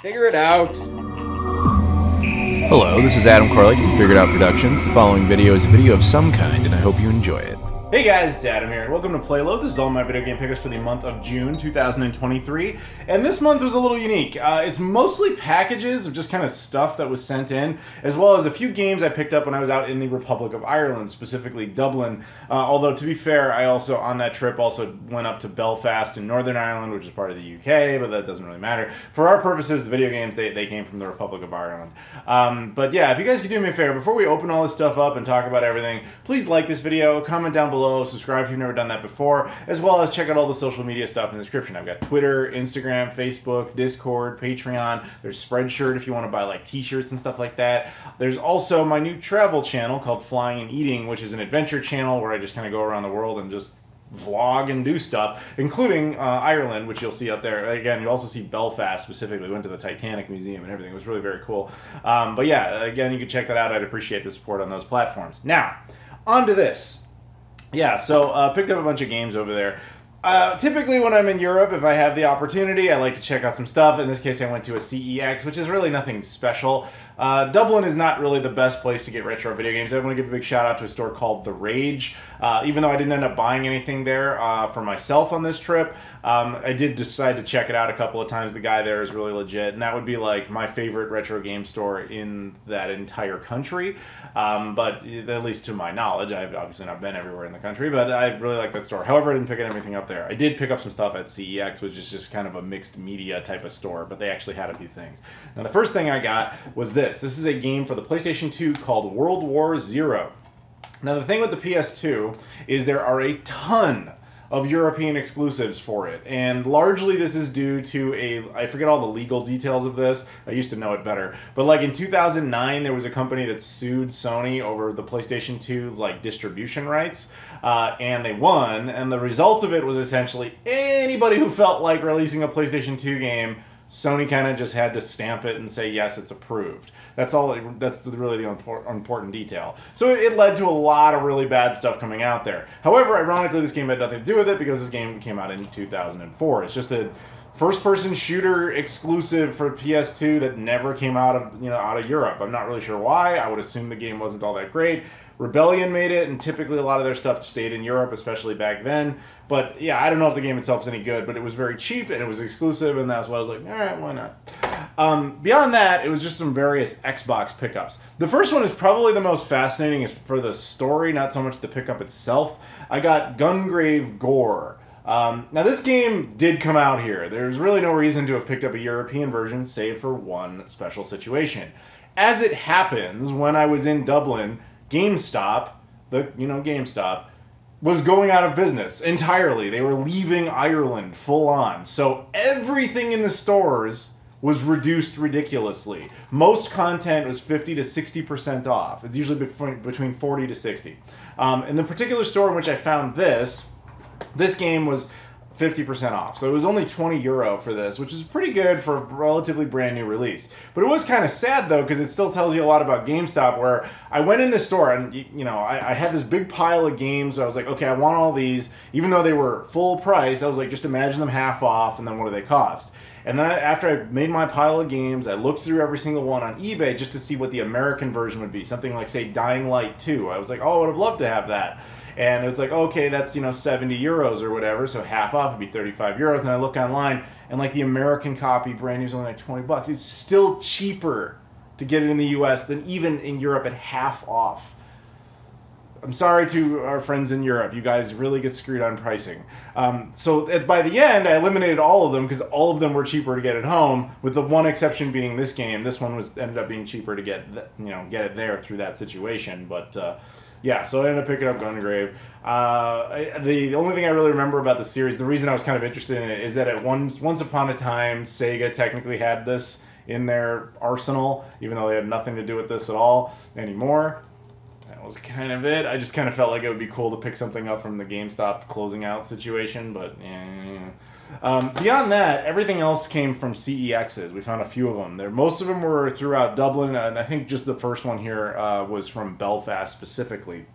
Figure it out. Hello, this is Adam Koralik from Figure It Out Productions. The following video is a video of some kind, and I hope you enjoy it. Hey guys, it's Adam here, and welcome to PlayLoad. This is all my video game pickups for the month of June 2023, and this month was a little unique. It's mostly packages of just kind of stuff that was sent in, as well as a few games I picked up when I was out in the Republic of Ireland, specifically Dublin. Although, to be fair, I also, on that trip, also went up to Belfast in Northern Ireland, which is part of the UK, but that doesn't really matter. For our purposes, the video games, they came from the Republic of Ireland. But yeah, if you guys could do me a favor, before we open all this stuff up and talk about everything, please like this video, comment down below, subscribe if you've never done that before, as well as check out all the social media stuff in the description. I've got Twitter, Instagram, Facebook, Discord, Patreon. There's Spreadshirt if you want to buy like t-shirts and stuff like that. There's also my new travel channel called Flying and Eating, which is an adventure channel where I just kind of go around the world and just vlog and do stuff, including Ireland, which you'll see up there. Again, you also see Belfast specifically. We went to the Titanic Museum and everything. It was really very cool. But yeah, again, you can check that out. I'd appreciate the support on those platforms. Now, on to this. Yeah, so picked up a bunch of games over there. Typically when I'm in Europe, if I have the opportunity, I like to check out some stuff. In this case, I went to a CEX, which is really nothing special. Dublin is not really the best place to get retro video games. I want to give a big shout out to a store called The Rage. Even though I didn't end up buying anything there for myself on this trip, I did decide to check it out a couple of times. The guy there is really legit, and that would be like my favorite retro game store in that entire country. But at least to my knowledge, I've obviously not been everywhere in the country, but I really like that store. However, I didn't pick anything up there. I did pick up some stuff at CEX, which is just kind of a mixed media type of store, but they actually had a few things. Now, the first thing I got was this. This is a game for the PlayStation 2 called World War Zero. Now, the thing with the PS2 is there are a ton of European exclusives for it, and largely this is due to I forget all the legal details of this. I used to know it better, but like in 2009 there was a company that sued Sony over the PlayStation 2's like distribution rights, and they won, and the result of it was essentially anybody who felt like releasing a PlayStation 2 game, Sony kind of just had to stamp it and say, yes, it's approved. That's all. That's really the important detail. So it led to a lot of really bad stuff coming out there. However, ironically, this game had nothing to do with it because this game came out in 2004. It's just a first-person shooter exclusive for PS2 that never came out of Europe. I'm not really sure why. I would assume the game wasn't all that great. Rebellion made it, and typically a lot of their stuff stayed in Europe, especially back then. But yeah, I don't know if the game itself is any good, but it was very cheap and it was exclusive, and that's why I was like, all right, why not? Beyond that, it was just some various Xbox pickups. The first one is probably the most fascinating is for the story, not so much the pickup itself. I got Gungrave Gore. Now, this game did come out here. There's really no reason to have picked up a European version, save for one special situation. As it happens, when I was in Dublin, GameStop, GameStop, was going out of business entirely. They were leaving Ireland full on. So everything in the stores was reduced ridiculously. Most content was 50 to 60% off. It's usually between 40 to 60. In the particular store in which I found this game was 50% off. So it was only €20 for this, which is pretty good for a relatively brand new release. But it was kind of sad though, because it still tells you a lot about GameStop, where I went in the store and, I had this big pile of games. So I was like, okay, I want all these. Even though they were full price, I was like, just imagine them half off, and then what do they cost? And then after I made my pile of games, I looked through every single one on eBay just to see what the American version would be. Something like, say, Dying Light 2. I was like, oh, I would have loved to have that. And it's like, okay, that's, €70 or whatever, so half off would be €35. And I look online, and like the American copy, brand new, is only like $20. It's still cheaper to get it in the US than even in Europe at half off. I'm sorry to our friends in Europe. You guys really get screwed on pricing. So by the end, I eliminated all of them because all of them were cheaper to get at home, with the one exception being this game. This one ended up being cheaper to get it there through that situation. But yeah, so I ended up picking up Gungrave. The only thing I really remember about the series, the reason I was kind of interested in it, is that once upon a time, Sega technically had this in their arsenal, even though they had nothing to do with this at all anymore. That was kind of it. I just kind of felt like it would be cool to pick something up from the GameStop closing out situation, but beyond that, everything else came from CEXs. We found a few of them. Most of them were throughout Dublin, and I think just the first one here was from Belfast specifically.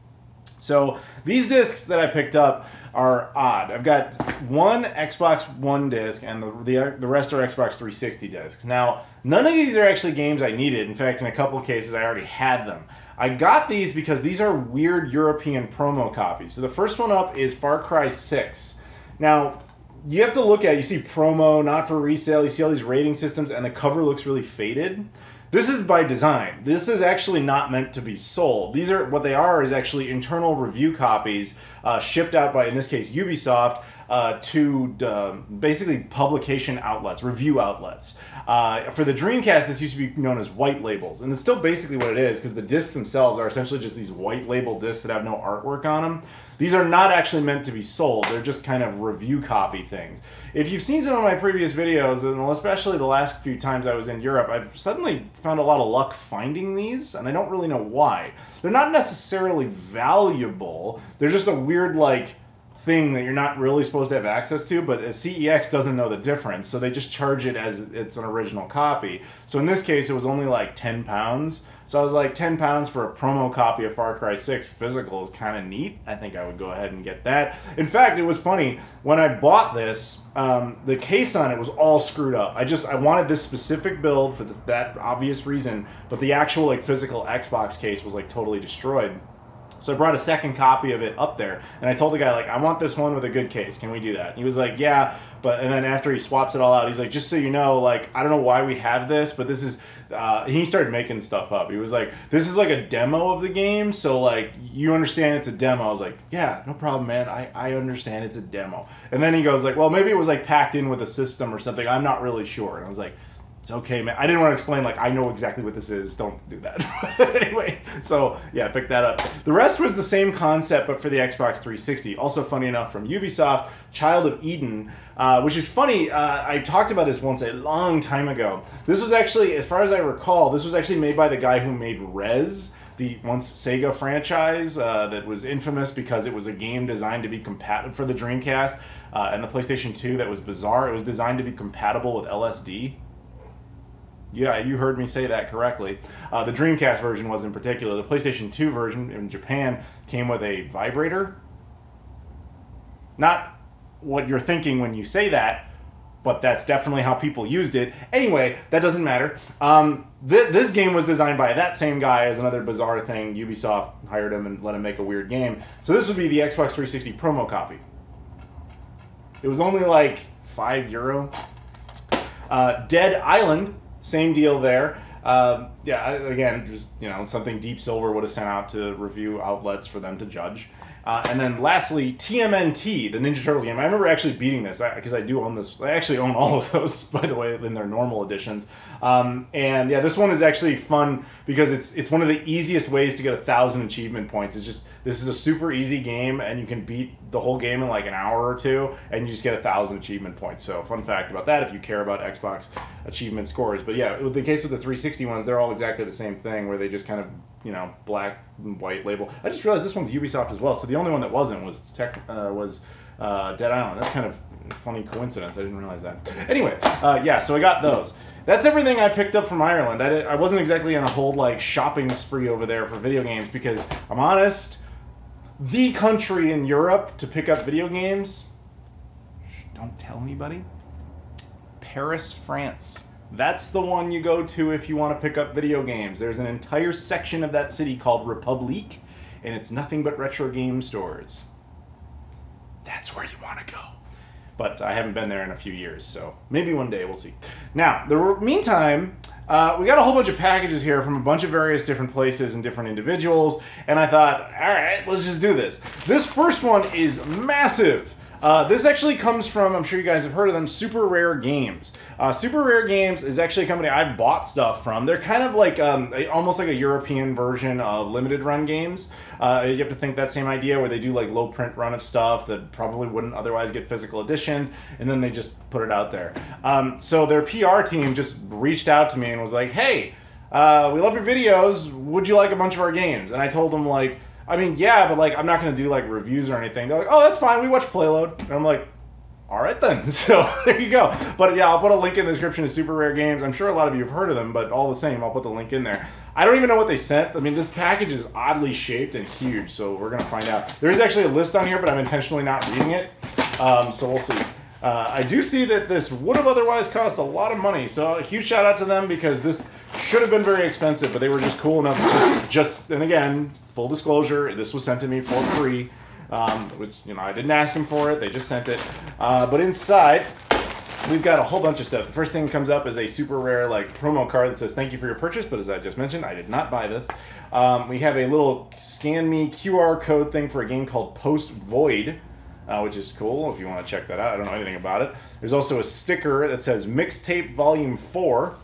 So these discs that I picked up, are odd. I've got one Xbox One disc, and the rest are Xbox 360 discs. Now, none of these are actually games I needed. In fact, in a couple of cases, I already had them. I got these because these are weird European promo copies. So the first one up is Far Cry 6. Now, you have to look at it. You see promo, not for resale. You see all these rating systems, and the cover looks really faded. This is by design. This is actually not meant to be sold. These are, what they are is actually internal review copies shipped out by, in this case, Ubisoft, to basically publication outlets, review outlets. For the Dreamcast, this used to be known as white labels, and it's still basically what it is, because the discs themselves are essentially just these white label discs that have no artwork on them. These are not actually meant to be sold. They're just kind of review copy things. If you've seen some of my previous videos, and especially the last few times I was in Europe, I've suddenly found a lot of luck finding these, and I don't really know why. They're not necessarily valuable. They're just a weird, like, thing that you're not really supposed to have access to, but CEX doesn't know the difference, so they just charge it as it's an original copy. So in this case, it was only like £10. So I was like, £10 for a promo copy of Far Cry 6 physical is kind of neat. I think I would go ahead and get that. In fact, it was funny. When I bought this, the case on it was all screwed up. I wanted this specific build for that obvious reason, but the actual like physical Xbox case was like totally destroyed. So I brought a second copy of it up there, and I told the guy, like, I want this one with a good case. Can we do that? And he was like, yeah, and then after he swaps it all out, he's like, just so you know, like, I don't know why we have this, but this is, he started making stuff up. He was like, this is like a demo of the game, so, like, you understand it's a demo. I was like, yeah, no problem, man. I understand it's a demo. And then he goes, like, well, maybe it was, like, packed in with a system or something. I'm not really sure. And I was like, it's okay, man. I didn't want to explain, like, I know exactly what this is. Don't do that. Anyway, so, yeah, I picked that up. The rest was the same concept, but for the Xbox 360. Also, funny enough, from Ubisoft, Child of Eden, which is funny. I talked about this once a long time ago. This was actually, as far as I recall, this was actually made by the guy who made Rez, the once Sega franchise that was infamous because it was a game designed to be compatible for the Dreamcast and the PlayStation 2 that was bizarre. It was designed to be compatible with LSD. Yeah, you heard me say that correctly. The Dreamcast version was in particular. The PlayStation 2 version in Japan came with a vibrator. Not what you're thinking when you say that, but that's definitely how people used it. Anyway, that doesn't matter. This game was designed by that same guy as another bizarre thing. Ubisoft hired him and let him make a weird game. So this would be the Xbox 360 promo copy. It was only like €5. Dead Island. Same deal there. Yeah, again, just, you know, something Deep Silver would have sent out to review outlets for them to judge. And then lastly, TMNT, the Ninja Turtles game. I remember actually beating this because I do own this. I actually own all of those, by the way, in their normal editions. And yeah, this one is actually fun because it's one of the easiest ways to get 1,000 achievement points. It's just, this is a super easy game, and you can beat the whole game in like an hour or two, and you just get 1,000 achievement points. So fun fact about that if you care about Xbox achievement scores. But yeah, the case with the 360 ones, they're all exactly the same thing, where they just kind of, you know, black and white label. I just realized this one's Ubisoft as well, so the only one that wasn't was Dead Island. That's kind of a funny coincidence. I didn't realize that. Anyway, yeah, so I got those. That's everything I picked up from Ireland. I wasn't exactly on a whole like shopping spree over there for video games because, I'm honest, the country in Europe to pick up video games, don't tell anybody, Paris, France. That's the one you go to if you want to pick up video games. There's an entire section of that city called Republique, and it's nothing but retro game stores. That's where you want to go. But I haven't been there in a few years, so maybe one day, we'll see. Now, meantime, we got a whole bunch of packages here from a bunch of various different places and different individuals, and I thought, all right, let's just do this. This first one is massive. This actually comes from, I'm sure you guys have heard of them, Super Rare Games. Super Rare Games is actually a company I've bought stuff from. They're kind of like, almost like a European version of limited run games. You have to think that same idea where they do like low print run of stuff that probably wouldn't otherwise get physical editions, and then they just put it out there. So their PR team just reached out to me and was like, hey, we love your videos. Would you like a bunch of our games? And I told them, like, I mean, yeah, but like, I'm not going to do like reviews or anything. They're like, oh, that's fine. We watch PlayLoad. And I'm like, All right then, so there you go. But yeah, I'll put a link in the description to Super Rare Games. I'm sure a lot of you have heard of them, but all the same, I'll put the link in there. I don't even know what they sent. I mean, this package is oddly shaped and huge, so we're going to find out. There is actually a list on here, but I'm intentionally not reading it, so we'll see. I do see that this would have otherwise cost a lot of money, so a huge shout out to them because this should have been very expensive, but they were just cool enough to and again, full disclosure, this was sent to me for free. Which, you know, I didn't ask them for it, they just sent it. But inside, we've got a whole bunch of stuff. The first thing that comes up is a super rare, like, promo card that says, thank you for your purchase, but as I just mentioned, I did not buy this. We have a little scan me QR code thing for a game called Post Void, which is cool if you want to check that out. I don't know anything about it. There's also a sticker that says Mixtape Volume 4.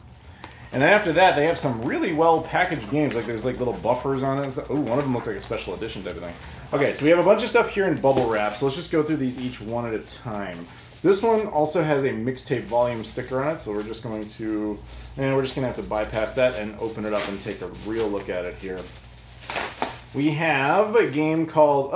And then after that, they have some really well-packaged games. Like, there's, like, little buffers on it and stuff. Ooh, one of them looks like a special edition type of thing. Okay, so we have a bunch of stuff here in bubble wrap, so let's just go through these each one at a time. This one also has a mixtape volume sticker on it, so we're just going to have to bypass that and open it up and take a real look at it here. We have a game called,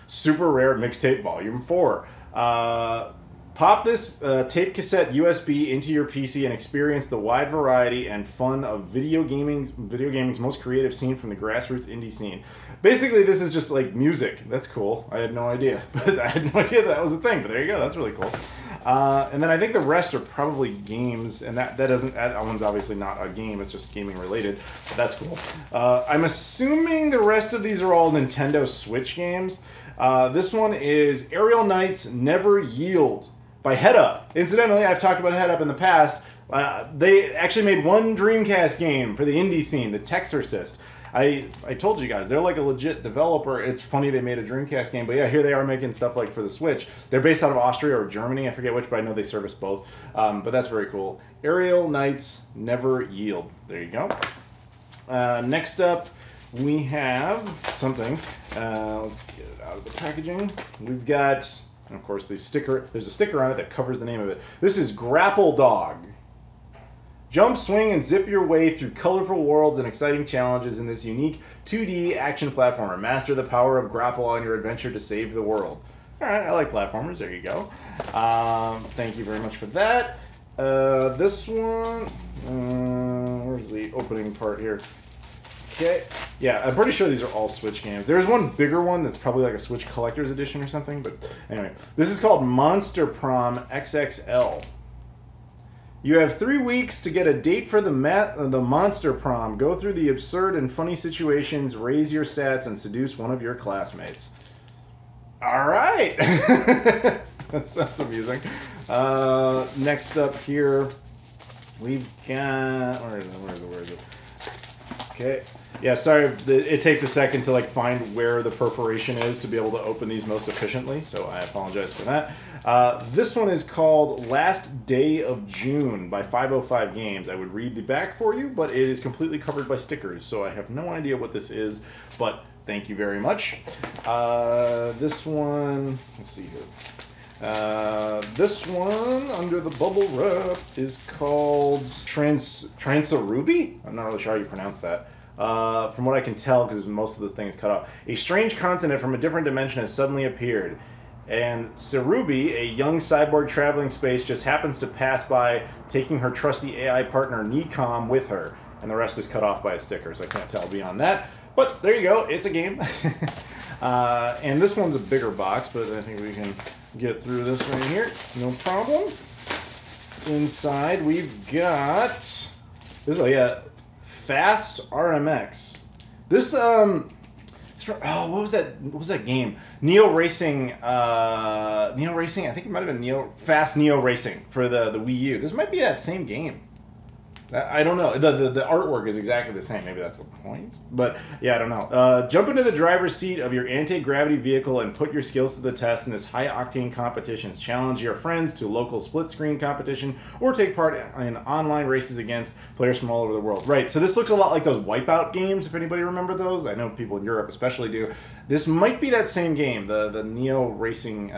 Super Rare Mixtape Volume 4. Pop this tape cassette USB into your PC and experience the wide variety and fun of video gaming's most creative scene from the grassroots indie scene. Basically, this is just like music. That's cool. I had no idea, but I had no idea that was a thing. But there you go. That's really cool. And then I think the rest are probably games, and that one's obviously not a game. It's just gaming related. But that's cool. I'm assuming the rest of these are all Nintendo Switch games. This one is Aerial Knights Never Yield by Head Up. Incidentally, I've talked about Head Up in the past. They actually made one Dreamcast game for the indie scene, The Texorcist. I told you guys, they're like a legit developer. It's funny they made a Dreamcast game, but yeah, here they are making stuff like for the Switch. They're based out of Austria or Germany, I forget which, but I know they service both. But that's very cool. Aerial Knights Never Yield. There you go. Next up, we have something. Let's get it out of the packaging. We've got, and of course, there's a sticker on it that covers the name of it. This is Grapple Dog. Jump, swing, and zip your way through colorful worlds and exciting challenges in this unique 2D action platformer. Master the power of grapple on your adventure to save the world. Alright, I like platformers. There you go. Thank you very much for that. This one... where's the opening part here? Okay. Yeah, I'm pretty sure these are all Switch games. There's one bigger one that's probably like a Switch Collector's Edition or something. But anyway, this is called Monster Prom XXL. You have 3 weeks to get a date for the Monster Prom. Go through the absurd and funny situations, raise your stats, and seduce one of your classmates. All right. That's amusing. Next up here, we've got... Where is it? Okay. Yeah, sorry. It takes a second to find where the perforation is to be able to open these most efficiently, so I apologize for that. This one is called Last Day of June by 505 Games. I would read the back for you, but it is completely covered by stickers, so I have no idea what this is, but thank you very much. This one, let's see here. This one, under the bubble wrap, is called Transarubi? I'm not really sure how you pronounce that. From what I can tell, because most of the thing is cut off. A strange continent from a different dimension has suddenly appeared. And Sarubi, a young cyborg traveling space, just happens to pass by, taking her trusty AI partner Nicom with her. And the rest is cut off by a sticker, so I can't tell beyond that. But there you go, it's a game. And this one's a bigger box, but I think we can get through this right here. No problem. Inside we've got... This, oh yeah, Fast RMX. This, what was that game? Neo Racing, I think it might have been Fast Neo Racing for the Wii U. This might be that same game. I don't know. The artwork is exactly the same. Maybe that's the point. But, yeah, I don't know. Jump into the driver's seat of your anti-gravity vehicle and put your skills to the test in this high-octane competitions. Challenge your friends to local split-screen competition or take part in online races against players from all over the world. Right, so this looks a lot like those Wipeout games, if anybody remember those. I know people in Europe especially do. This might be that same game, the Neo Racing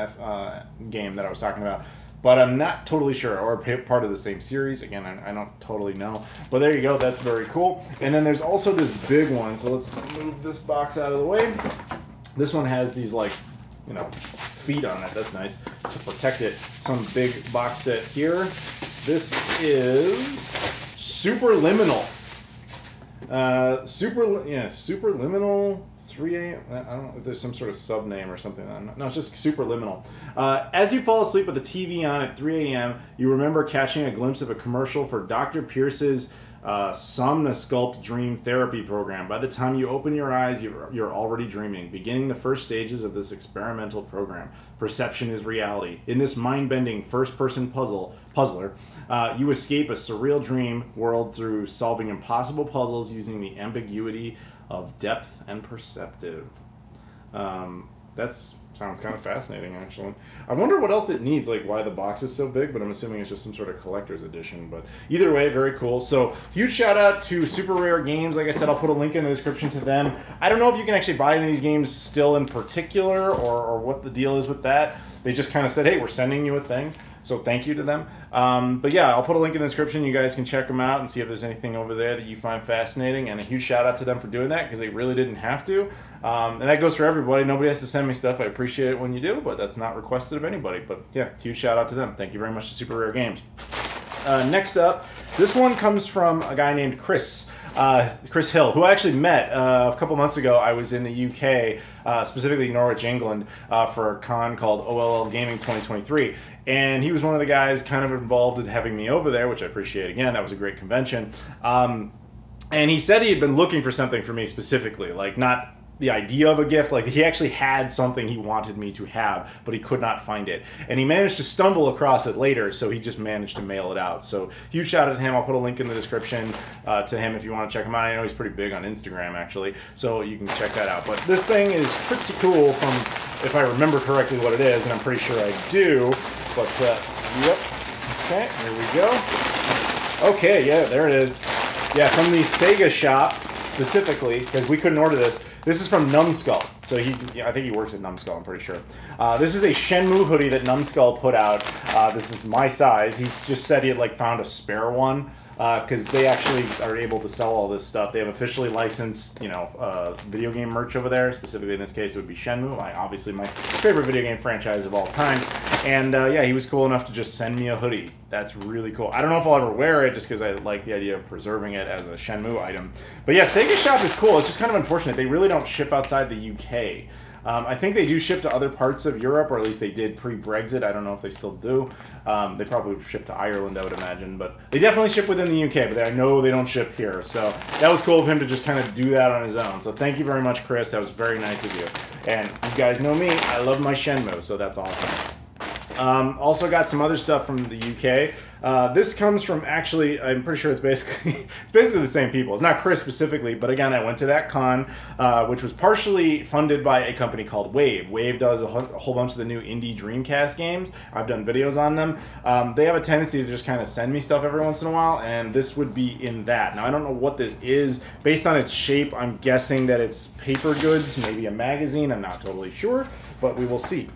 game that I was talking about. But I'm not totally sure, or part of the same series. Again, I don't totally know. But there you go, that's very cool. And then there's also this big one, so let's move this box out of the way. This one has these, you know, feet on it. That's nice to protect it. Some big box set here. This is Superliminal. Superliminal 3 a.m. I don't know if there's some sort of sub name or something. No, it's just Superliminal. As you fall asleep with the TV on at 3 a.m., you remember catching a glimpse of a commercial for Dr. Pierce's Somnosculpt Dream Therapy Program. By the time you open your eyes, you're already dreaming, beginning the first stages of this experimental program. Perception is reality. In this mind-bending first-person puzzler, you escape a surreal dream world through solving impossible puzzles using the ambiguity of depth and perceptive. That sounds kind of fascinating, actually. I wonder what else it needs, like why the box is so big, but I'm assuming it's just some sort of collector's edition. But either way, very cool. So huge shout out to Super Rare Games. Like I said, I'll put a link in the description to them. I don't know if you can actually buy any of these games still in particular, or what the deal is with that. They just kind of said, hey, we're sending you a thing. So thank you to them. But yeah, I'll put a link in the description. You guys can check them out and see if there's anything over there that you find fascinating. And a huge shout out to them for doing that, because they really didn't have to. And that goes for everybody. Nobody has to send me stuff. I appreciate it when you do, but that's not requested of anybody. But yeah, huge shout out to them. Thank you very much to Super Rare Games. Next up, this one comes from a guy named Chris Hill, who I actually met a couple months ago. I was in the UK, specifically Norwich, England, for a con called OLL Gaming 2023. And he was one of the guys kind of involved in having me over there, which I appreciate. Again, that was a great convention. And he said he had been looking for something for me specifically, like not the idea of a gift, like he actually had something he wanted me to have, but he could not find it. And he managed to stumble across it later, so he just managed to mail it out. So huge shout out to him. I'll put a link in the description to him if you want to check him out. I know he's pretty big on Instagram, actually, so you can check that out. But this thing is pretty cool from, if I remember correctly what it is, and I'm pretty sure I do. But, yep. Okay, here we go. Okay, yeah, there it is. Yeah, from the Sega shop, specifically, because we couldn't order this. This is from Numbskull. So I think he works at Numbskull, I'm pretty sure. This is a Shenmue hoodie that Numbskull put out. This is my size. He just said he had like found a spare one, because they actually are able to sell all this stuff. They have officially licensed, video game merch over there. Specifically in this case, it would be Shenmue, obviously my favorite video game franchise of all time. And yeah, he was cool enough to just send me a hoodie. That's really cool. I don't know if I'll ever wear it, just because I like the idea of preserving it as a Shenmue item. But yeah, Sega Shop is cool. It's just kind of unfortunate. They really don't ship outside the UK. I think they do ship to other parts of Europe, or at least they did pre-Brexit. I don't know if they still do. They probably ship to Ireland, I would imagine. But they definitely ship within the UK, but I know they don't ship here. So that was cool of him to just kind of do that on his own. So thank you very much, Chris. That was very nice of you. And you guys know me. I love my Shenmue, so that's awesome. Also got some other stuff from the UK. This comes from, actually, I'm pretty sure it's basically the same people. It's not Chris specifically, but again, I went to that con, which was partially funded by a company called Wave. Wave does a whole bunch of the new indie Dreamcast games. I've done videos on them. They have a tendency to just kind of send me stuff every once in a while, and this would be in that. Now, I don't know what this is. Based on its shape, I'm guessing that it's paper goods, maybe a magazine. I'm not totally sure, but we will see.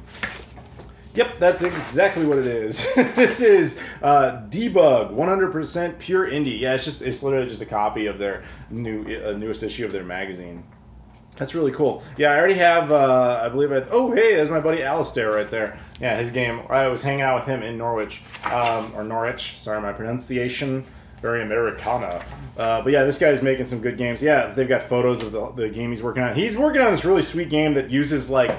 Yep, that's exactly what it is. This is Debug, 100% pure indie. Yeah, it's literally just a copy of their newest issue of their magazine. That's really cool. Yeah, I already have, I believe oh, hey, there's my buddy Alistair right there. Yeah, his game. I was hanging out with him in Norwich, or Norwich, sorry, my pronunciation. Very Americana. But yeah, this guy's making some good games. Yeah, they've got photos of the game he's working on. He's working on this really sweet game that uses like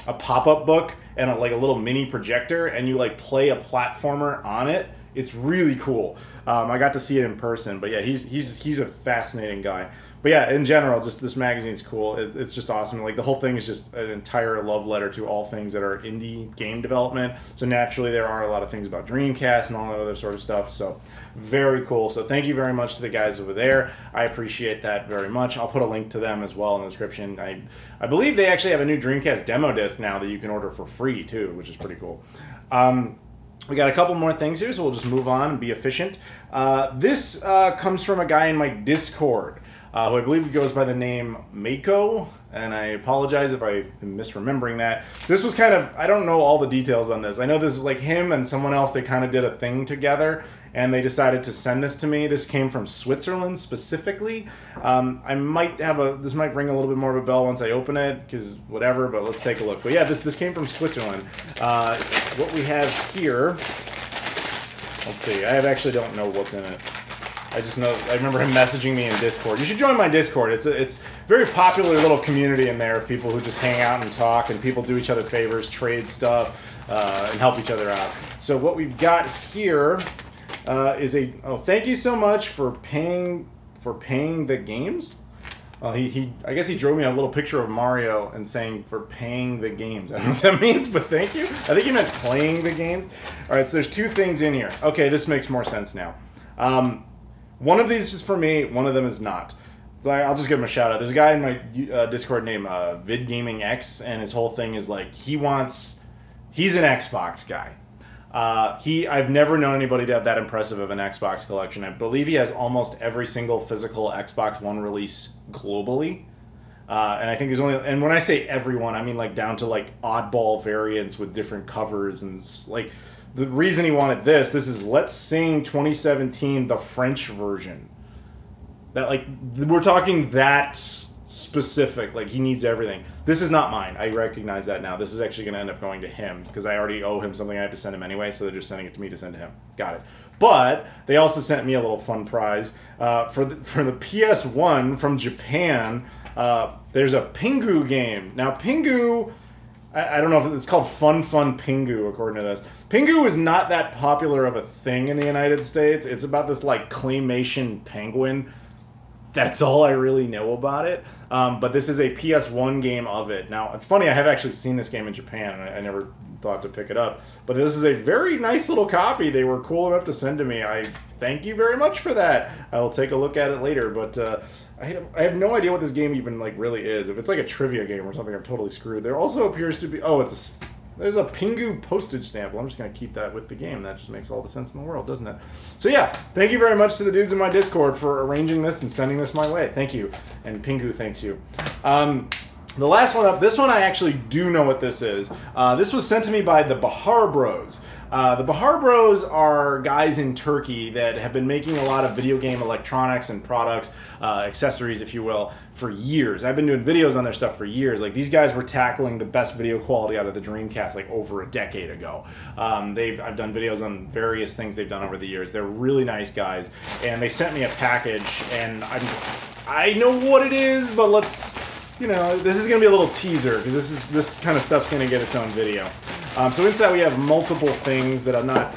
a pop-up book and a little mini projector, and you like play a platformer on it. It's really cool. I got to see it in person, but yeah, he's a fascinating guy. But yeah, in general, just this magazine's cool. It's just awesome. Like the whole thing is just an entire love letter to all things that are indie game development. So naturally, there are a lot of things about Dreamcast and all that other sort of stuff. So very cool. So thank you very much to the guys over there. I appreciate that very much. I'll put a link to them as well in the description. I believe they actually have a new Dreamcast demo disc now that you can order for free too, which is pretty cool. We got a couple more things here, so we'll just move on and be efficient. This comes from a guy in my Discord, who I believe goes by the name Mako, and I apologize if I'm misremembering that. This was kind of, I don't know all the details on this. I know this was like him and someone else, they kind of did a thing together, and they decided to send this to me. This came from Switzerland specifically. I might have this might ring a little bit more of a bell once I open it, because whatever, but let's take a look. But yeah, this came from Switzerland. What we have here, let's see, I actually don't know what's in it. I just know, I remember him messaging me in Discord. You should join my Discord. It's a very popular little community in there of people who just hang out and talk, and people do each other favors, trade stuff, and help each other out. So what we've got here is thank you so much for paying the games. I guess he drew me a little picture of Mario and saying for paying the games. I don't know what that means, but thank you. I think he meant playing the games. All right, so there's two things in here. Okay, this makes more sense now. One of these is for me, one of them is not. So I'll just give him a shout out. There's a guy in my Discord named VidGamingX, and his whole thing is like he's an Xbox guy. I've never known anybody to have that impressive of an Xbox collection. I believe he has almost every single physical Xbox One release globally. And I think there's only, and when I say everyone, I mean like down to like oddball variants with different covers, and like the reason he wanted this is Let's Sing 2017, the French version. That, like, we're talking that specific, like he needs everything. This is not mine. I recognize that now. This is actually going to end up going to him because I already owe him something I have to send him anyway, so they're just sending it to me to send to him. Got it. But they also sent me a little fun prize for the PS1 from Japan. There's a Pingu game. Now Pingu, I don't know if it's called Fun Pingu according to this. Pingu is not that popular of a thing in the United States. It's about this like claymation penguin. That's all I really know about it. But this is a PS1 game of it. Now, it's funny, I have actually seen this game in Japan, and I never thought to pick it up. But this is a very nice little copy they were cool enough to send to me. I thank you very much for that. I will take a look at it later, but I have no idea what this game even like really is. If it's like a trivia game or something, I'm totally screwed. There also appears to be... there's a Pingu postage stamp. Well, I'm just going to keep that with the game. That just makes all the sense in the world, doesn't it? So yeah, thank you very much to the dudes in my Discord for arranging this and sending this my way. Thank you. And Pingu thanks you. The last one up, this one I actually do know what this is. This was sent to me by the Bahar Bros. The Bahar Bros are guys in Turkey that have been making a lot of video game electronics and products, accessories, if you will, for years. I've been doing videos on their stuff for years. Like, these guys were tackling the best video quality out of the Dreamcast like over a decade ago. I've done videos on various things they've done over the years. They're really nice guys, and they sent me a package, and I know what it is, but let's... You know, this is going to be a little teaser, because this kind of stuff's going to get its own video. So inside we have multiple things that I'm not...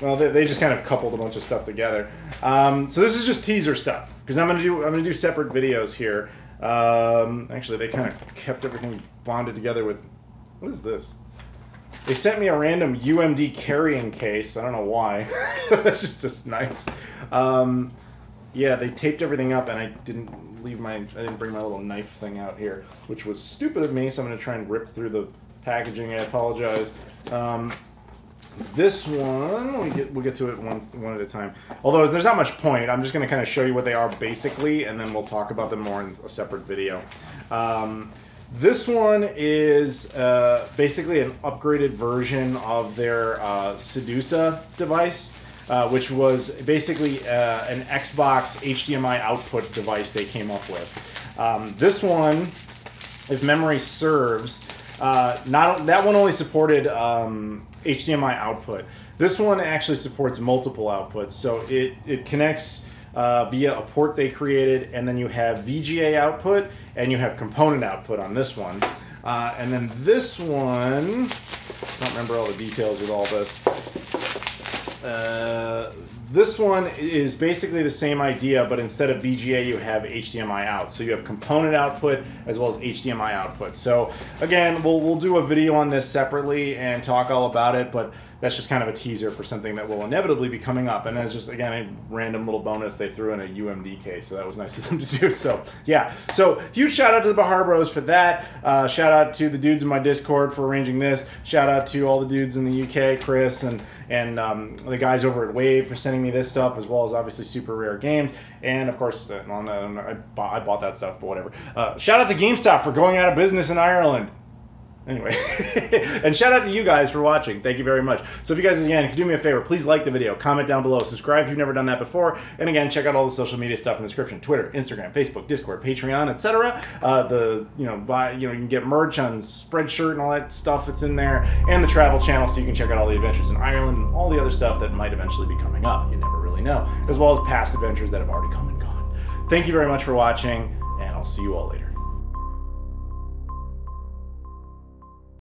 Well, they just kind of coupled a bunch of stuff together. So this is just teaser stuff, because I'm going to do separate videos here. Actually, they kind of kept everything bonded together with... What is this? They sent me a random UMD carrying case. I don't know why. That's just nice. Yeah, they taped everything up, and I didn't bring my little knife thing out here, which was stupid of me, so I'm going to try and rip through the packaging. I apologize. This one, we'll get to it one at a time. Although there's not much point, I'm just going to kind of show you what they are basically, and then we'll talk about them more in a separate video. This one is basically an upgraded version of their Sedusa device. Which was basically an Xbox HDMI output device they came up with. This one, if memory serves, that one only supported HDMI output. This one actually supports multiple outputs, so it connects via a port they created, and then you have VGA output, and you have component output on this one. And then this one, I don't remember all the details with all this. This one is basically the same idea, but instead of VGA, you have HDMI out. So you have component output as well as HDMI output. So again, we'll do a video on this separately and talk all about it, but that's just kind of a teaser for something that will inevitably be coming up. And that's just, again, a random little bonus they threw in a UMD case, so that was nice of them to do. So, yeah. So, huge shout out to the Bahar Bros for that. Shout out to the dudes in my Discord for arranging this. Shout out to all the dudes in the UK, Chris, and the guys over at Wave for sending me this stuff, as well as obviously Super Rare Games. And, of course, I bought that stuff, but whatever. Shout out to GameStop for going out of business in Ireland. Anyway, and shout out to you guys for watching. Thank you very much. So if you guys, again, could do me a favor, please like the video, comment down below, subscribe if you've never done that before, and again, check out all the social media stuff in the description: Twitter, Instagram, Facebook, Discord, Patreon, etc. You can get merch on Spreadshirt and all that stuff that's in there, and the travel channel, so you can check out all the adventures in Ireland and all the other stuff that might eventually be coming up. You never really know, as well as past adventures that have already come and gone. Thank you very much for watching, and I'll see you all later.